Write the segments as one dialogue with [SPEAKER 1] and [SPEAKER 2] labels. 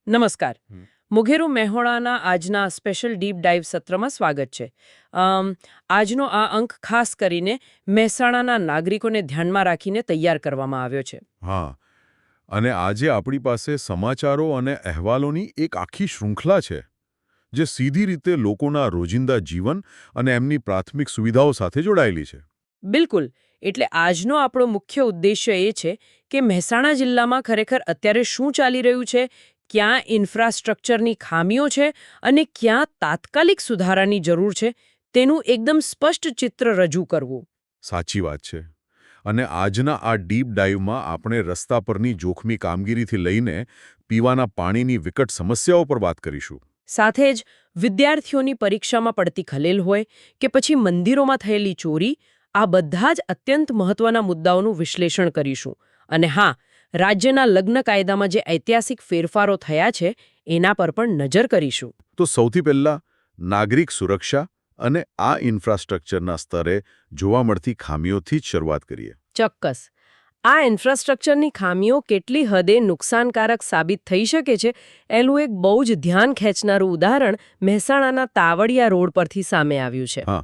[SPEAKER 1] નમસ્કાર.
[SPEAKER 2] હમ.
[SPEAKER 1] મુઘેરો મેહોણાના આજના special deep dive સત્રમાં સ્વાગત છે. આજનો આ અંક ખાસ કરીને મહેસાણાના નાગરિકોને ધ્યાનમાં રાખીને તૈયાર કરવામાં આવ્યો છે.
[SPEAKER 2] હા, અને આજે આપણી પાસે સમાચારો અને અહેવાલોની એક આખી શૃંખલા છે જે સીધી રીતે લોકોના રોજિંદા જીવન અને એમની પ્રાથમિક સુવિધાઓ સાથે જોડાયેલી છે.
[SPEAKER 1] બિલકુલ. એટલે આજનો આપણો મુખ્ય ઉદ્દેશ્ય એ છે કે મહેસાણા જિલ્લામાં ખરેખર અત્યારે શું ચાલી રહ્યું છે, ક્યાં ઇન્ફ્રાસ્ટ્રક્ચરની ખામીઓ છે અને ક્યાં તાત્કાલિક સુધારાની જરૂર છે, તેનું એકદમ સ્પષ્ટ ચિત્ર રજૂ કરવું.
[SPEAKER 2] સાચી વાત છે. અને આજના આ ડીપ ડાઇવમાં આપણે રસ્તા પરની જોખમી કામગીરીથી લઈને પીવાના પાણીની વિકટ સમસ્યાઓ પર વાત કરીશું.
[SPEAKER 1] સાથે જ વિદ્યાર્થીઓની પરીક્ષામાં પડતી ખલેલ હોય કે પછી મંદિરોમાં થયેલી ચોરી, આ બધા જ અત્યંત મહત્વના મુદ્દાઓનું વિશ્લેષણ કરીશું. અને હા, રાજ્યના લગ્ન કાયદામાં જે ઐતિહાસિક ફેરફારો થયા છે એના પર પણ નજર કરીશું.
[SPEAKER 2] તો સૌથી પહેલા નાગરિક સુરક્ષા અને આ ઇન્ફ્રાસ્ટ્રક્ચરના સ્તરે જોવા મળતી ખામીઓથી જ શરૂઆત કરીએ.
[SPEAKER 1] ચોક્કસ. આ ઇન્ફ્રાસ્ટ્રક્ચરની ખામીઓ કેટલી હદે નુકસાનકારક સાબિત થઈ શકે છે એનું એક બહુ જ ધ્યાન ખેંચનારું ઉદાહરણ મહેસાણાના તાવડિયા રોડ પરથી સામે આવ્યું છે.
[SPEAKER 2] હા,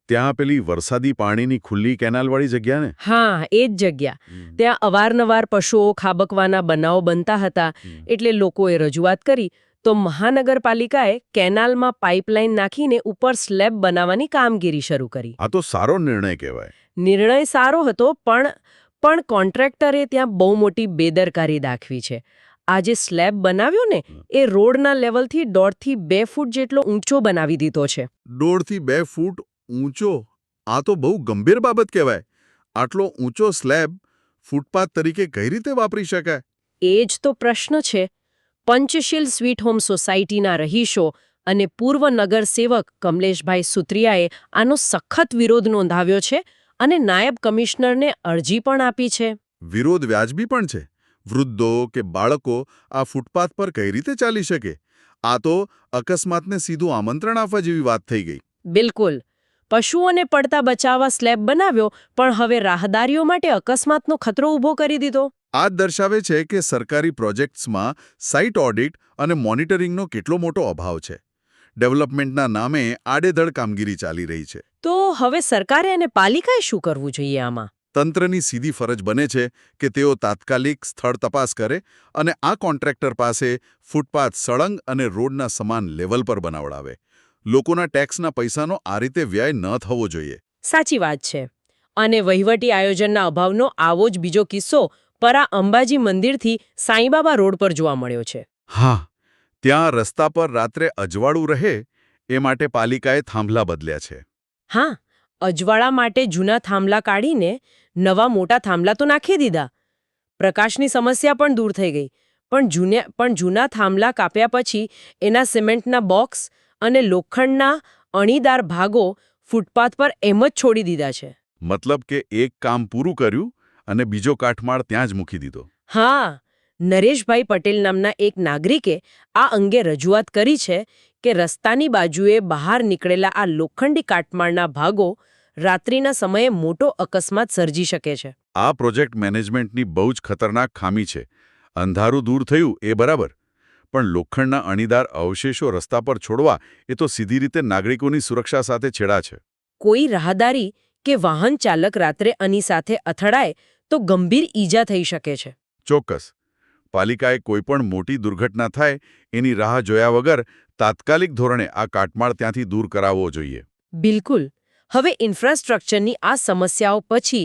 [SPEAKER 2] ત્યાં પેલી વરસાદી પાણીની ખુલ્લી કેનાલવાળી જગ્યા ને.
[SPEAKER 1] હા, એ જ જગ્યા. ત્યાં અવારનવાર પશુઓ ખાબકવાના બનાવો બનતા હતા. એટલે લોકોએ રજૂઆત કરી તો મહાનગરપાલિકાએ કેનાલમાં પાઇપલાઇન નાખીને ઉપર સ્લેબ બનાવવાની કામગીરી શરૂ કરી.
[SPEAKER 2] આ તો સારો નિર્ણય કહેવાય.
[SPEAKER 1] નિર્ણય સારો હતો, પણ કોન્ટ્રાક્ટરે ત્યાં બહુ મોટી બેદરકારી દાખવી છે. આ જે સ્લેબ બનાવ્યો ને એ રોડના લેવલથી 1.5 થી 2 ફૂટ જેટલો ઊંચો બનાવી દીધો છે.
[SPEAKER 2] 1.5 થી 2 ફૂટ ઊંચો? આ તો બહુ ગંભીર બાબત કહેવાય. આટલો ઊંચો સ્લેબ ફૂટપાથ તરીકે કઈ રીતે વાપરી શકાય?
[SPEAKER 1] એ જ તો પ્રશ્ન છે. પંચશીલ સ્વીટ હોમ સોસાયટીના રહીશો અને પૂર્વ નગરસેવક કમલેશભાઈ સુત્રિયાએ આનો સખત વિરોધ નોંધાવ્યો છે અને નાયબ કમિશનરને અરજી પણ આપી છે.
[SPEAKER 2] વિરોધ વ્યાજબી પણ છે. વૃદ્ધો કે બાળકો આ ફૂટપાથ પર કઈ રીતે ચાલી શકે? આ તો અકસ્માતને સીધું આમંત્રણ આપવા જેવી વાત થઈ ગઈ.
[SPEAKER 1] બિલકુલ. પશુઓને પડતા બચાવવા સ્લેબ બનાવ્યો, પણ હવે રાહદારીઓ માટે અકસ્માતનો ખતરો ઊભો કરી દીધો.
[SPEAKER 2] આ દર્શાવે છે કે સરકારી પ્રોજેક્ટ્સમાં સાઇટ ઓડિટ અને મોનિટરિંગનો કેટલો મોટો અભાવ છે. ડેવલપમેન્ટના નામે આડેધડ કામગીરી ચાલી રહી છે.
[SPEAKER 1] તો હવે સરકારે અને પાલિકાએ શું કરવું જોઈએ આમાં?
[SPEAKER 2] તંત્રની સીધી ફરજ બને છે કે તેઓ તાત્કાલિક સ્થળ તપાસ કરે અને આ કોન્ટ્રાક્ટર પાસે ફૂટપાથ સળંગ અને રોડના સમાન લેવલ પર બનાવડાવે. લોકોના ટેક્સના પૈસાનો આ રીતે વ્યય ન થવો જોઈએ.
[SPEAKER 1] સાચી વાત છે. અને વહીવટી આયોજનના અભાવનો આવો જ બીજો કિસ્સો પરા અંબાજી મંદિરથી સાંઈબાબા રોડ પર જોવા મળ્યો છે.
[SPEAKER 2] હા, ત્યાં રસ્તા પર રાત્રે અજવાળું રહે એ માટે પાલિકાએ થાંભલા બદલ્યા છે.
[SPEAKER 1] હા, અજવાળા માટે જૂના થાંભલા કાઢીને નવા મોટા થાંભલા તો નાખી દીધા. પ્રકાશની સમસ્યા પણ દૂર થઈ ગઈ. પણ જૂના થાંભલા કાપ્યા પછી એના સિમેન્ટના બોક્સ અને લોખંડના અણીદાર ભાગો ફૂટપાથ પર એમ જ છોડી દીધા છે.
[SPEAKER 2] મતલબ કે એક કામ પૂરું કર્યું અને બીજો કાટમાળ ત્યાં જ મૂકી દીધો.
[SPEAKER 1] હા, નરેશભાઈ પટેલ નામના એક નાગરિકે આ અંગે રજૂઆત કરી છે કે રસ્તાની બાજુએ બહાર નીકળેલા આ લોખંડી કાટમાળના ભાગો રાત્રિના સમયે મોટો અકસ્માત સર્જી શકે છે.
[SPEAKER 2] આ પ્રોજેક્ટ મેનેજમેન્ટની બહુ જ ખતરનાક ખામી છે. અંધારું દૂર થયું એ બરાબર, પણ લોખંડના અણીદાર અવશેષો રસ્તા પર છોડવા એ તો સીધી રીતે નાગરિકોની સુરક્ષા સાથે છેડા છે.
[SPEAKER 1] કોઈ રાહદારી કે વાહન ચાલક રાત્રે આની સાથે અથડાય તો ગંભીર ઈજા થઈ શકે છે.
[SPEAKER 2] ચોક્કસ. પાલિકાએ કોઈપણ મોટી દુર્ઘટના થાય એની રાહ જોયા વગર તાત્કાલિક ધોરણે આ કાટમાળ ત્યાંથી દૂર કરાવવો જોઈએ.
[SPEAKER 1] બિલકુલ. હવે ઇન્ફ્રાસ્ટ્રક્ચરની આ સમસ્યાઓ પછી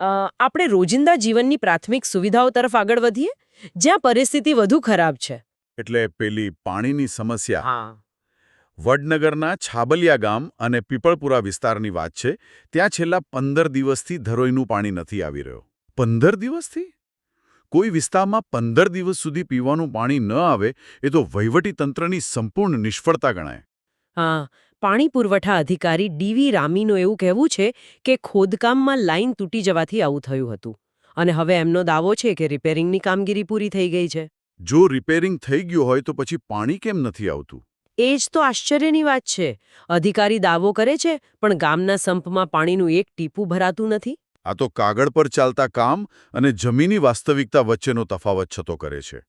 [SPEAKER 1] આપણે રોજિંદા જીવનની પ્રાથમિક સુવિધાઓ તરફ આગળ વધીએ, જ્યાં પરિસ્થિતિ વધુ ખરાબ છે.
[SPEAKER 2] એટલે પેલી પાણીની સમસ્યા.
[SPEAKER 1] હા.
[SPEAKER 2] વડનગરના છાબલિયા ગામ અને પીપળપુરા વિસ્તારની વાત છે. ત્યાં છેલ્લા 15 દિવસથી ધરોઈનું પાણી નથી આવી રહ્યું. 15 દિવસથી? કોઈ વિસ્તારમાં 15 દિવસ સુધી પીવાનું પાણી ન આવે એ તો વહીવટીતંત્રની સંપૂર્ણ નિષ્ફળતા ગણાય.
[SPEAKER 1] હા, પાણી પુરવઠા અધિકારી ડીવી રામીનું એવું કહેવું છે કે ખોદકામમાં લાઇન તૂટી જવાથી આવું થયું હતું. અને હવે એમનો દાવો છે કે રિપેરિંગની કામગીરી પૂરી થઈ ગઈ છે.
[SPEAKER 2] જો રિપેરિંગ થઈ ગયું હોય તો પછી પાણી કેમ નથી આવતું?
[SPEAKER 1] એ જ તો આશ્ચર્યની વાત છે. અધિકારી દાવો કરે છે, પણ ગામના સંપમાં પાણીનું એક ટીપું ભરાતું નથી.
[SPEAKER 2] આ તો કાગળ પર ચાલતા કામ અને જમીની વાસ્તવિકતા વચ્ચેનો તફાવત છતો કરે છે.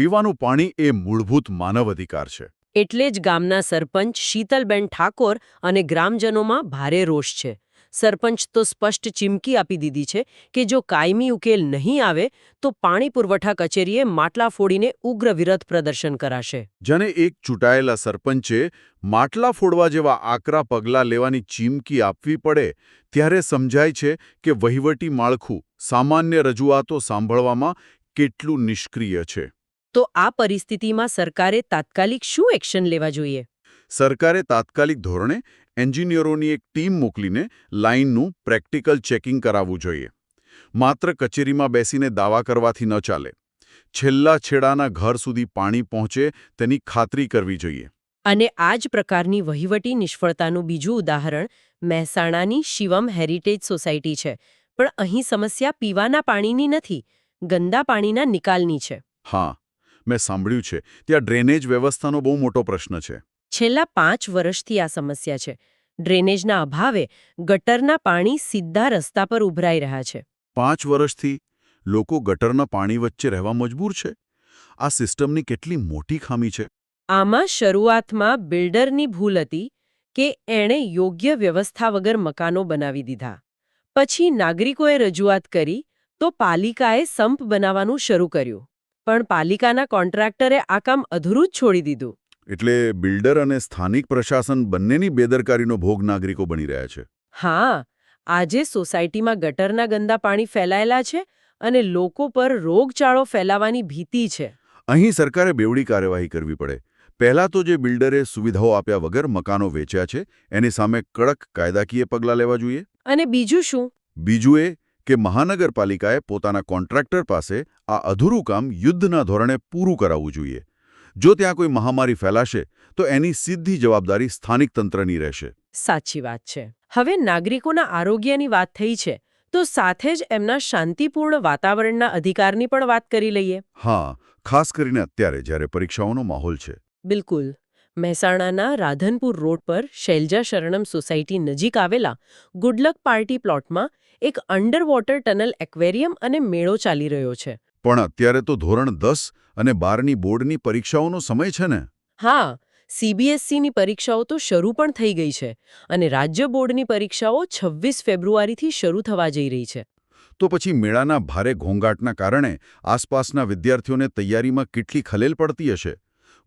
[SPEAKER 2] પીવાનું પાણી એ મૂળભૂત માનવ અધિકાર છે.
[SPEAKER 1] એટલે જ ગામના સરપંચ શીતલબેન ઠાકોર અને ગ્રામજનોમાં ભારે રોષ છે. સરપંચ તો સ્પષ્ટ ચીમકી આપી દીધી છે કે જો કાયમી ઉકેલ નહીં આવે તો પાણી પુરવઠા કચેરીએ માટલા ફોડીને ઉગ્ર વિરોધ પ્રદર્શન કરાશે.
[SPEAKER 2] જેને એક ચૂંટાયેલા સરપંચે માટલા ફોડવા જેવા આકરા પગલાં લેવાની ચીમકી આપવી પડે ત્યારે સમજાય છે કે વહીવટી માળખું સામાન્ય રજૂઆતો સાંભળવામાં કેટલું નિષ્ક્રિય છે.
[SPEAKER 1] તો આ પરિસ્થિતિમાં સરકારે તાત્કાલિક શું એક્શન લેવા જોઈએ?
[SPEAKER 2] સરકારે તાત્કાલિક ધોરણે એન્જિનિયરોની એક ટીમ મોકલીને લાઇનનું પ્રેક્ટિકલ ચેકિંગ કરાવવું જોઈએ. માત્ર કચેરીમાં બેસીને દાવા કરવાથી ન ચાલે. છેલ્લા છેડાના ઘર સુધી પાણી પહોંચે તેની ખાતરી કરવી જોઈએ.
[SPEAKER 1] અને આ જ પ્રકારની વહીવટી નિષ્ફળતાનું બીજું ઉદાહરણ મહેસાણાની શિવમ હેરિટેજ સોસાયટી છે. પણ અહીં સમસ્યા પીવાના પાણીની નથી, ગંદા પાણીના નિકાલની છે.
[SPEAKER 2] હા, મેં સાંભળ્યું છે ત્યાં ડ્રેનેજ વ્યવસ્થાનો બહુ મોટો પ્રશ્ન છે.
[SPEAKER 1] છેલ્લા 5 વર્ષથી આ સમસ્યા છે. ડ્રેનેજના અભાવે ગટરના પાણી સીધા રસ્તા પર ઉભરાઈ રહ્યા છે.
[SPEAKER 2] 5 વર્ષથી લોકો ગટરના પાણી વચ્ચે રહેવા મજબૂર છે. આ સિસ્ટમની કેટલી મોટી ખામી છે.
[SPEAKER 1] આમાં શરૂઆતમાં બિલ્ડરની ભૂલ હતી કે એણે યોગ્ય વ્યવસ્થા વગર મકાનો બનાવી દીધા. પછી નાગરિકોએ રજૂઆત કરી તો પાલિકાએ સંપ બનાવવાનું શરૂ કર્યું. પણ પાલિકાના કોન્ટ્રાક્ટરે આ કામ અધૂરું જ છોડી દીધું.
[SPEAKER 2] એટલે બિલ્ડર અને સ્થાનિક પ્રશાસન બંનેની બેદરકારીનો ભોગ નાગરિકો બની રહ્યા છે.
[SPEAKER 1] હા, આજે સોસાયટીમાં ગટરના ગંદા પાણી ફેલાયેલા છે અને લોકો પર રોગચાળો ફેલાવાની ભીતિ છે.
[SPEAKER 2] અહીં સરકારે બેવડી કાર્યવાહી કરવી પડે. પહેલાં તો જે બિલ્ડરે સુવિધાઓ આપ્યા વગર મકાનો વેચ્યા છે એની સામે કડક કાયદાકીય પગલાં લેવા જોઈએ.
[SPEAKER 1] અને બીજું શું?
[SPEAKER 2] બીજું એ કે મહાનગરપાલિકાએ પોતાના કોન્ટ્રાક્ટર પાસે આ અધૂરું કામ યુદ્ધના ધોરણે પૂરું કરાવવું જોઈએ. જો ત્યાં કોઈ મહામારી ફેલાશે તો એની સીધી જવાબદારી સ્થાનિક તંત્રની રહેશે.
[SPEAKER 1] સાચી વાત છે. હવે નાગરિકોના આરોગ્યની વાત થઈ છે તો સાથે જ એમના શાંતિપૂર્ણ વાતાવરણના અધિકારની પણ વાત કરી લઈએ.
[SPEAKER 2] હા, ખાસ કરીને અત્યારે જ્યારે પરીક્ષાઓનો માહોલ છે.
[SPEAKER 1] બિલકુલ. મહેસાણાના રાધનપુર રોડ પર શૈલજા શરણમ સોસાયટી નજીક આવેલા ગુડલક પાર્ટી પ્લોટમાં એક અંડર વોટર ટનલ એક્વેરિયમ અને મેળો ચાલી રહ્યો છે.
[SPEAKER 2] પણ અત્યારે તો ધોરણ 10 અને 12ની બોર્ડની પરીક્ષાઓનો સમય છે ને?
[SPEAKER 1] હા, CBSEની પરીક્ષાઓ તો શરૂ પણ થઈ ગઈ છે અને રાજ્ય બોર્ડની પરીક્ષાઓ 26 ફેબ્રુઆરીથી શરૂ થવા જઈ રહી છે.
[SPEAKER 2] તો પછી મેળાના ભારે ઘોંઘાટના કારણે આસપાસના વિદ્યાર્થીઓને તૈયારીમાં કેટલી ખલેલ પડતી હશે?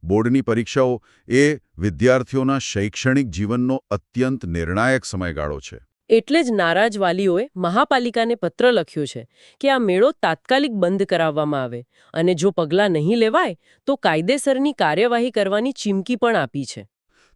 [SPEAKER 2] બોર્ડની પરીક્ષાઓ એ વિદ્યાર્થીઓના શૈક્ષણિક જીવનનો અત્યંત નિર્ણાયક સમયગાળો છે.
[SPEAKER 1] એટલે જ નારાજ વાલીઓએ મહાપાલિકાને પત્ર લખ્યો છે કે આ મેળો તાત્કાલિક બંધ કરાવવામાં આવે અને જો પગલાં નહીં લેવાય તો કાયદેસરની કાર્યવાહી કરવાની ચીમકી પણ આપી છે.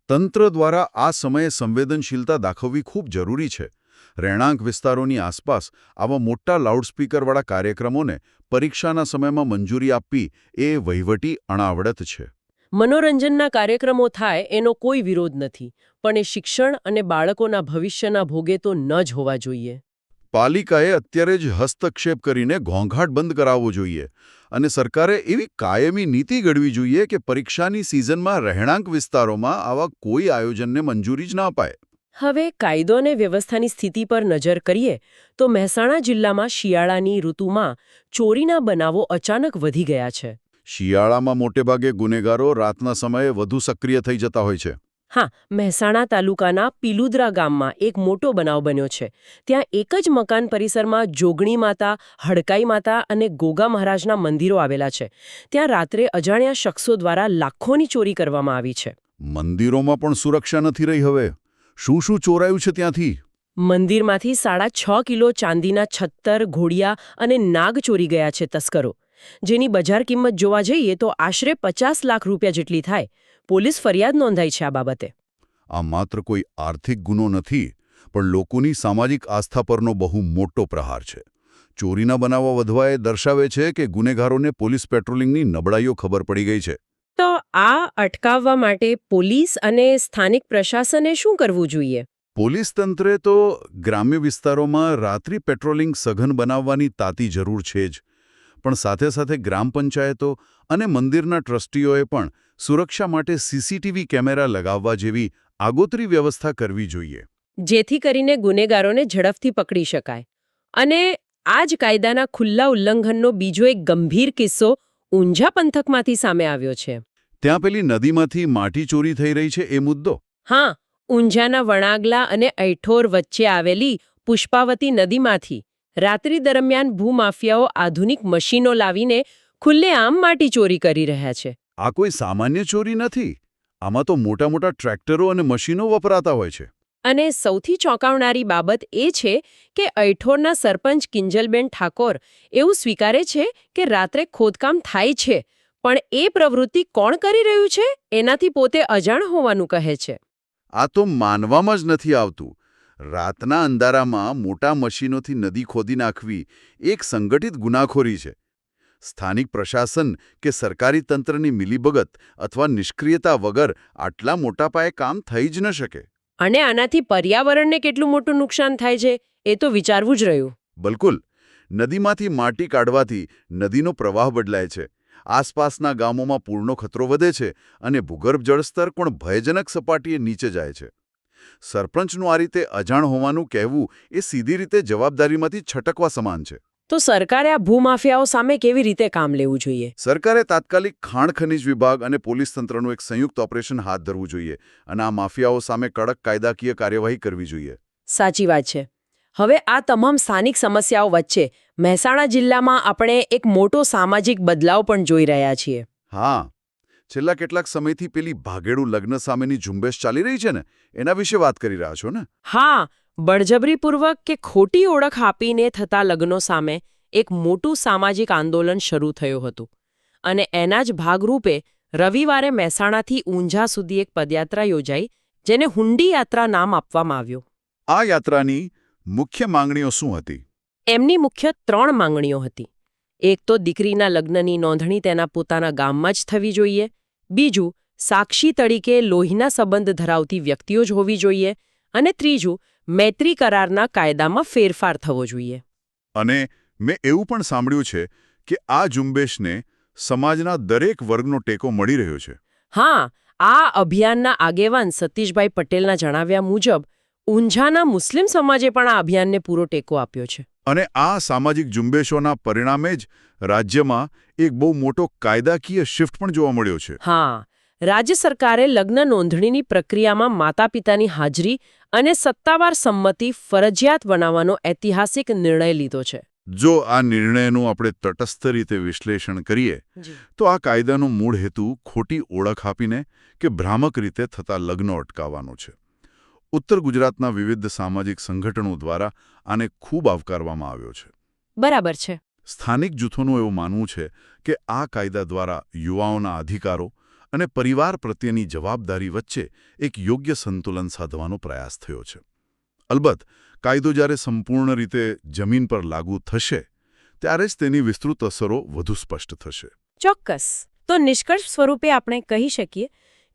[SPEAKER 2] તંત્ર દ્વારા આ સમયે સંવેદનશીલતા દાખવવી ખૂબ જરૂરી છે. રહેણાંક વિસ્તારોની આસપાસ આવા મોટા લાઉડસ્પીકરવાળા કાર્યક્રમોને પરીક્ષાના સમયમાં મંજૂરી આપવી એ વહીવટી અણાવડત છે.
[SPEAKER 1] મનોરંજનના કાર્યક્રમો થાય એનો કોઈ વિરોધ નથી, પણ એ શિક્ષણ અને બાળકોના ભવિષ્યના ભોગે તો ન જ હોવા જોઈએ.
[SPEAKER 2] પાલિકાએ અત્યારે જ હસ્તક્ષેપ કરીને ઘોંઘાટ બંધ કરાવવો જોઈએ અને સરકારે એવી કાયમી નીતિ ઘડવી જોઈએ કે પરીક્ષાની સિઝનમાં રહેણાંક વિસ્તારોમાં આવા કોઈ આયોજનને મંજૂરી જ ના અપાય.
[SPEAKER 1] હવે કાયદો અને વ્યવસ્થાની સ્થિતિ પર નજર કરીએ તો મહેસાણા જિલ્લામાં શિયાળાની ઋતુમાં ચોરીના બનાવો અચાનક વધી ગયા છે.
[SPEAKER 2] શિયાળામાં મોટેભાગે ગુનેગારો રાતના સમયે વધુ સક્રિય થઈ જતા હોય છે.
[SPEAKER 1] હા, મહેસાણા તાલુકાના પિલુદ્રા ગામમાં એક મોટો બનાવ બન્યો છે. ત્યાં એક જ મકાન પરિસરમાં જોગણી માતા, હડકાઈ માતા અને ગોગા મહારાજના મંદિરો આવેલા છે. ત્યાં રાત્રે અજાણ્યા શખ્સો દ્વારા લાખોની ચોરી કરવામાં આવી છે.
[SPEAKER 2] મંદિરોમાં પણ સુરક્ષા નથી રહી હવે. શું શું ચોરાયું છે ત્યાંથી?
[SPEAKER 1] મંદિરમાંથી 6.5 કિલો ચાંદીના છત્તર, ઘોડિયા અને નાગ ચોરી ગયા છે તસ્કરો, જેની બજાર કિંમત જોવા જઈએ તો આશરે 50 લાખ રૂપિયા જેટલી થાય. પોલીસ ફરિયાદ નોંધાઈ છે આ બાબતે.
[SPEAKER 2] આ માત્ર કોઈ આર્થિક ગુનો નથી, પણ લોકોની સામાજિક આસ્થા પરનો બહુ મોટો પ્રહાર છે. ચોરીના બનાવો વધવા એ દર્શાવે છે કે ગુનેગારોને પોલીસ પેટ્રોલિંગની નબળાઈઓ ખબર પડી ગઈ છે.
[SPEAKER 1] તો આ અટકાવવા માટે પોલીસ અને સ્થાનિક પ્રશાસને શું કરવું જોઈએ?
[SPEAKER 2] પોલીસ તંત્રે તો ગ્રામ્ય વિસ્તારોમાં રાત્રિ પેટ્રોલિંગ સઘન બનાવવાની તાતી જરૂર છે જ, પણ સાથે સાથે ગ્રામ પંચાયતો અને મંદિરના ટ્રસ્ટીઓએ પણ સુરક્ષા માટે CCTV કેમેરા લગાવવા જેવી આગોતરી વ્યવસ્થા કરવી જોઈએ,
[SPEAKER 1] જેથી કરીને ગુનેગારોને ઝડપથી પકડી શકાય. અને આ જ કાયદાના ખુલ્લા ઉલ્લંઘનનો બીજો એક ગંભીર કિસ્સો ઊંઝા પંથકમાંથી સામે આવ્યો છે.
[SPEAKER 2] ત્યાં પેલી નદીમાંથી માટી ચોરી થઈ રહી છે એ મુદ્દો?
[SPEAKER 1] હા, ઊંઝાના વણાગલા અને ઐઠોર વચ્ચે આવેલી પુષ્પાવતી નદીમાંથી રાત્રિ દરમિયાન ભૂમાફિયાઓ આધુનિક મશીનો લાવીને ખુલ્લેઆમ માટી ચોરી કરી રહ્યા છે.
[SPEAKER 2] આ કોઈ સામાન્ય ચોરી નથી. આમાં તો મોટા મોટા ટ્રેક્ટરો અને મશીનો વપરાતા હોય છે.
[SPEAKER 1] અને સૌથી ચોંકાવનારી બાબત એ છે કે ઐઠોરના સરપંચ કિંજલબેન ઠાકોર એવું સ્વીકારે છે કે રાત્રે ખોદકામ થાય છે, પણ એ પ્રવૃત્તિ કોણ કરી રહ્યું છે એનાથી પોતે અજાણ હોવાનું કહે છે.
[SPEAKER 2] આ તો માનવામાં જ નથી આવતું. રાતના અંધારામાં મોટા મશીનોથી નદી ખોદી નાખવી એક સંગઠિત ગુનાખોરી છે. સ્થાનિક પ્રશાસન કે સરકારી તંત્રની મિલીભગત અથવા નિષ્ક્રિયતા વગર આટલા મોટા પાયે કામ થઈ જ ન શકે.
[SPEAKER 1] અને આનાથી પર્યાવરણને કેટલું મોટું નુકસાન થાય છે એ તો વિચારવું જ રહ્યું.
[SPEAKER 2] બિલકુલ. નદીમાંથી માટી કાઢવાથી નદીનો પ્રવાહ બદલાય છે, આસપાસના ગામોમાં પૂરનો ખતરો વધે છે અને ભૂગર્ભ જળસ્તર પણ ભયજનક સપાટીએ નીચે જાય છે. સરપંચનું આ રીતે અજાણ હોવાનું કહેવું એ સીધી રીતે જવાબદારીમાંથી છટકવા સમાન છે.
[SPEAKER 1] તો સરકારે આ ભૂમાફિયાઓ સામે કેવી રીતે કામ લેવું જોઈએ?
[SPEAKER 2] સરકારે તાત્કાલિક ખાણ ખનિજ વિભાગ અને પોલીસ તંત્રનું એક સંયુક્ત ઓપરેશન હાથ ધરવું જોઈએ અને આ માફિયાઓ સામે કડક કાયદાકીય કાર્યવાહી કરવી જોઈએ.
[SPEAKER 1] સાચી વાત છે. હવે આ તમામ સ્થાનિક સમસ્યાઓ વચ્ચે મહેસાણા જિલ્લામાં આપણે એક મોટો સામાજિક બદલાવ પણ જોઈ રહ્યા છીએ.
[SPEAKER 2] હા, છેલ્લા કેટલાક સમયથી પેલી ભાગેડુ લગ્ન સામેની ઝુંબેશ ચાલી રહી છે ને, એના વિશે વાત કરી રહ્યા છો ને?
[SPEAKER 1] હા, બળજબરીપૂર્વક કે ખોટી ઓળખ આપીને થતા લગ્નો સામે એક મોટું સામાજિક આંદોલન શરૂ થયું હતું. અને એના જ ભાગરૂપે રવિવારે મહેસાણાથી ઊંઝા સુધી એક પદયાત્રા યોજાઈ, જેને હુંડી યાત્રા નામ આપવામાં આવ્યું.
[SPEAKER 2] આ યાત્રાની મુખ્ય માંગણીઓ શું હતી?
[SPEAKER 1] એમની મુખ્ય 3 માંગણીઓ હતી. એક તો દીકરીના લગ્નની નોંધણી તેના પોતાના ગામમાં જ થવી જોઈએ. બીજું, સાક્ષી તરીકે લોહીના સંબંધ ધરાવતી વ્યક્તિઓ જ હોવી જોઈએ. અને ત્રીજું, મૈત્રી કરારના કાયદામાં ફેરફાર થવો જોઈએ.
[SPEAKER 2] અને મેં એવું પણ સાંભળ્યું છે કે આ ઝુંબેશને સમાજના દરેક વર્ગનો ટેકો મળી રહ્યો છે.
[SPEAKER 1] હા, આ અભિયાનના આગેવાન સતીશભાઈ પટેલના જણાવ્યા મુજબ ઊંઝાના મુસ્લિમ સમાજે પણ આ અભિયાનને પૂરો ટેકો આપ્યો છે.
[SPEAKER 2] અને આ સામાજિક ઝુંબેશોના પરિણામે જ રાજ્યમાં એક બહુ મોટો કાયદાકીય શિફ્ટ પણ જોવા મળ્યો છે.
[SPEAKER 1] હા, રાજ્ય સરકારે લગ્ન નોંધણીની પ્રક્રિયામાં માતા-પિતાની હાજરી અને સત્તાવાર સંમતિ ફરજિયાત બનાવવાનો ઐતિહાસિક નિર્ણય લીધો છે.
[SPEAKER 2] જો આ નિર્ણયનું આપણે તટસ્થ રીતે વિશ્લેષણ કરીએ તો આ કાયદાનો મૂળ હેતુ ખોટી ઓળખ આપીને કે ભ્રામક રીતે થતા લગ્નો અટકાવવાનો છે. ઉત્તર ગુજરાતના વિવિધ સામાજિક સંગઠનો દ્વારા આને ખૂબ આવકારવામાં આવ્યો છે.
[SPEAKER 1] બરાબર છે.
[SPEAKER 2] સ્થાનિક જૂથોનું એવું માનવું છે કે આ કાયદા દ્વારા યુવાઓના અધિકારો અને પરિવાર પ્રત્યેની જવાબદારી વચ્ચે એક યોગ્ય સંતુલન સાધવાનો પ્રયાસ થયો છે. અલબત્ત, કાયદો જ્યારે સંપૂર્ણ રીતે જમીન પર લાગુ થશે ત્યારે જ તેની વિસ્તૃત અસરો વધુ સ્પષ્ટ થશે.
[SPEAKER 1] ચોક્કસ. તો નિષ્કર્ષ સ્વરૂપે આપણે કહી શકીએ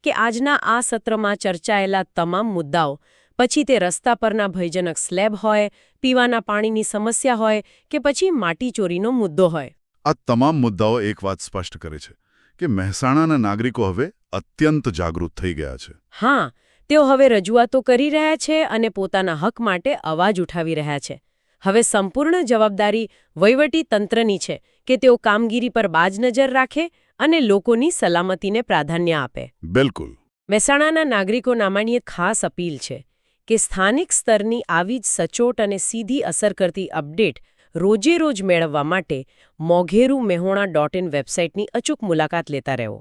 [SPEAKER 1] કે આજના આ સત્રમાં ચર્ચાયેલા તમામ મુદ્દાઓ, પછી તે રસ્તા પરના ભયજનક સ્લેબ હોય, પીવાના પાણીની સમસ્યા હોય કે પછી માટી ચોરીનો મુદ્દો હોય,
[SPEAKER 2] આ તમામ મુદ્દાઓ એક વાત સ્પષ્ટ કરે છે કે મહેસાણાના નાગરિકો હવે અત્યંત જાગૃત થઈ ગયા છે.
[SPEAKER 1] હા, તેઓ હવે રજૂઆતો કરી રહ્યા છે અને પોતાના હક માટે અવાજ ઉઠાવી રહ્યા છે. હવે સંપૂર્ણ જવાબદારી વહીવટી તંત્રની છે કે તેઓ કામગીરી પર બાજ નજર રાખે અને લોકોની સલામતીને પ્રાધાન્ય આપે.
[SPEAKER 2] બિલકુલ.
[SPEAKER 1] મહેસાણાના નાગરિકોના માની એક ખાસ અપીલ છે કે સ્થાનિક સ્તરની આવી જ સચોટ અને સીધી અસર કરતી અપડેટ રોજે રોજ મેળવવા માટે moghero-mehona.in વેબસાઇટની અચૂક મુલાકાત લેતા રહો.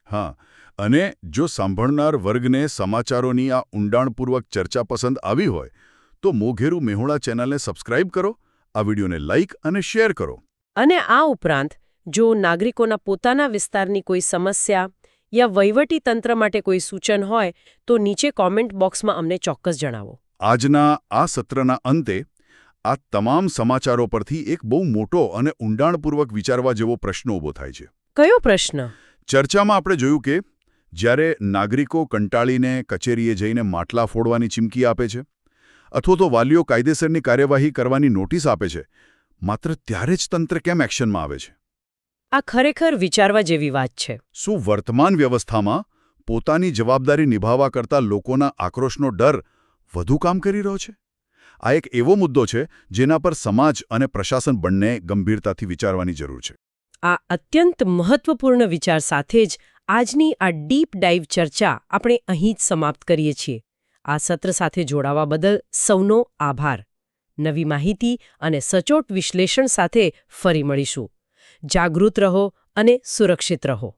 [SPEAKER 2] હા, અને જો સાંભળનાર વર્ગને સમાચારોની આ ઊંડાણપૂર્વક ચર્ચા પસંદ આવી હોય તો મોઘેરું મેહોણા ચેનલને સબસ્ક્રાઇબ કરો, આ વિડીયોને લાઇક અને શેર કરો.
[SPEAKER 1] અને આ ઉપરાંત જો નાગરિકોના પોતાના વિસ્તારની કોઈ સમસ્યા યા વહીવટી તંત્ર માટે કોઈ સૂચન હોય તો નીચે કોમેન્ટ બોક્સમાં અમને ચોક્કસ જણાવો.
[SPEAKER 2] આજના આ સત્રના અંતે આ તમામ સમાચારો પરથી એક બહુ મોટો અને ઊંડાણપૂર્વક વિચારવા જેવો પ્રશ્ન ઊભો થાય છે.
[SPEAKER 1] કયો પ્રશ્ન?
[SPEAKER 2] ચર્ચામાં આપણે જોયું કે જ્યારે નાગરિકો કંટાળીને કચેરીએ જઈને માટલા ફોડવાની ચીમકી આપે છે અથવા તો વાલીઓ કાયદેસરની કાર્યવાહી કરવાની નોટિસ આપે છે, માત્ર ત્યારે જ તંત્ર કેમ એક્શનમાં આવે છે?
[SPEAKER 1] આ ખરેખર વિચારવા જેવી વાત છે.
[SPEAKER 2] શું વર્તમાન વ્યવસ્થામાં પોતાની જવાબદારી નિભાવવા કરતા લોકોના આક્રોશનો ડર વધુ કામ કરી રહ્યો છે? આ એક એવો મુદ્દો છે જેના પર સમાજ અને પ્રશાસન બંને ગંભીરતાથી વિચારવાની જરૂર છે.
[SPEAKER 1] આ અત્યંત મહત્વપૂર્ણ વિચાર સાથે જ આજની આ ડીપ ડાઇવ ચર્ચા આપણે અહીં જ સમાપ્ત કરીએ છીએ. આ સત્ર સાથે જોડાવા બદલ સૌનો આભાર. નવી માહિતી અને સચોટ વિશ્લેષણ સાથે ફરી મળીશું. જાગૃત રહો અને સુરક્ષિત રહો.